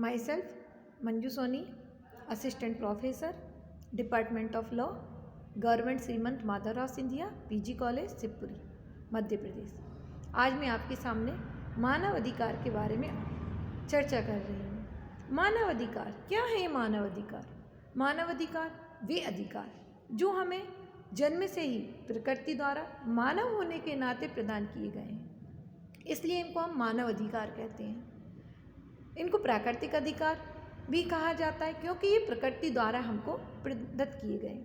My self Manju Soni, assistant professor, department of law, government Shrimant Madhavrao Scindia PG college Shivpuri, Madhya Pradesh. आज मैं आपके सामने मानव अधिकार के बारे में चर्चा कर रही हूँ। मानव अधिकार क्या है? ये मानव अधिकार, मानव अधिकार वे अधिकार जो हमें जन्म से ही प्रकृति द्वारा मानव होने के नाते प्रदान किए गए हैं, इसलिए इनको हम मानव अधिकार कहते हैं। इनको प्राकृतिक अधिकार भी कहा जाता है क्योंकि ये प्रकृति द्वारा हमको प्रदत्त किए गए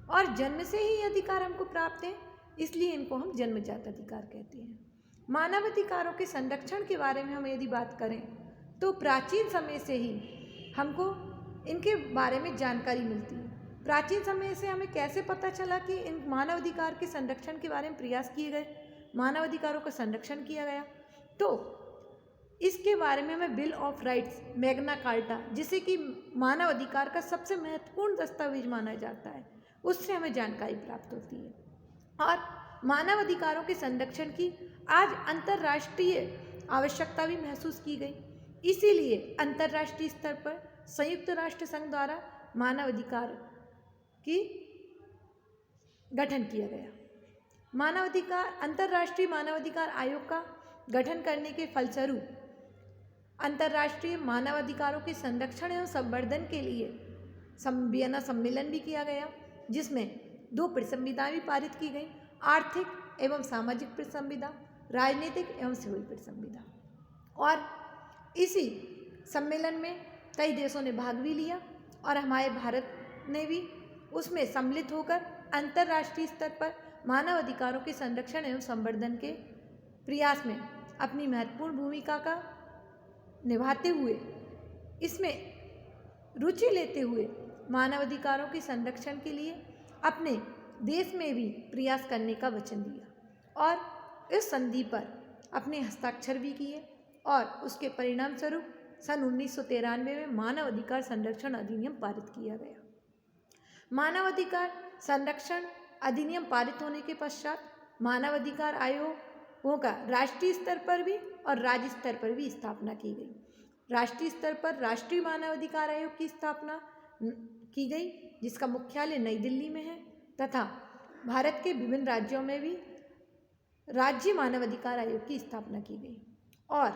और जन्म से ही ये अधिकार हमको प्राप्त है, इसलिए इनको हम जन्मजात अधिकार कहते हैं। मानव अधिकारों के संरक्षण के बारे में हम यदि बात करें तो प्राचीन समय से ही हमको इनके बारे में जानकारी मिलती है। प्राचीन समय से हमें कैसे पता चला कि इन मानव अधिकार के संरक्षण के बारे में प्रयास किए गए, मानव अधिकारों का संरक्षण किया गया? तो इसके बारे में हमें bill of rights, Magna carta, जिसे कि मानव अधिकार का सबसे महत्वपूर्ण दस्तावेज माना जाता है, उससे हमें जानकारी प्राप्त होती है। और मानव अधिकारों के संरक्षण की आज अंतर्राष्ट्रीय आवश्यकता भी महसूस की गई, इसीलिए अंतर्राष्ट्रीय स्तर पर संयुक्त राष्ट्र संघ द्वारा मानव अधिकार की गठन किया गया। मानव अधिकार अंतर्राष्ट्रीय मानव अधिकार आयोग का गठन करने के फलस्वरूप अंतर्राष्ट्रीय मानव अधिकारों के संरक्षण एवं संवर्धन के लिए वियना सम्मेलन भी किया गया, जिसमें 2 परिसंविधाएं भी पारित की गई, आर्थिक एवं सामाजिक परिसंविधा, राजनीतिक एवं सिविल परिसंविधा। और इसी सम्मेलन में कई देशों ने भाग भी लिया और हमारे भारत ने भी उसमें सम्मिलित होकर अंतर्राष्ट्रीय स्तर पर मानव अधिकारों के संरक्षण एवं संवर्धन के प्रयास में अपनी महत्वपूर्ण भूमिका का निभाते हुए, इसमें रुचि लेते हुए मानव अधिकारों के संरक्षण के लिए अपने देश में भी प्रयास करने का वचन दिया और इस संधि पर अपने हस्ताक्षर भी किए और उसके परिणाम स्वरूप सन 1993 में मानव अधिकार संरक्षण अधिनियम पारित किया गया। मानव अधिकार संरक्षण अधिनियम पारित होने के पश्चात मानव अधिकार आयोगों का राष्ट्रीय स्तर पर भी और राज्य स्तर पर भी स्थापना की गई। राष्ट्रीय स्तर पर राष्ट्रीय मानव अधिकार आयोग की स्थापना की गई, जिसका मुख्यालय नई दिल्ली में है, तथा भारत के विभिन्न राज्यों में भी राज्य मानव अधिकार आयोग की स्थापना की गई और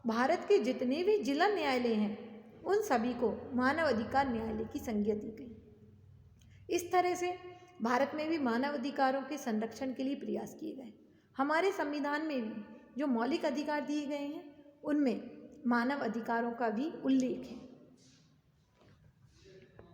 भारत के जितने भी जिला न्यायालय हैं उन सभी को मानव अधिकार न्यायालय की संज्ञा दी गई। इस तरह से भारत में भी मानव अधिकारों के संरक्षण के लिए प्रयास किए गए। हमारे संविधान में भी जो मौलिक अधिकार दिए गए हैं उनमें मानव अधिकारों का भी उल्लेख है।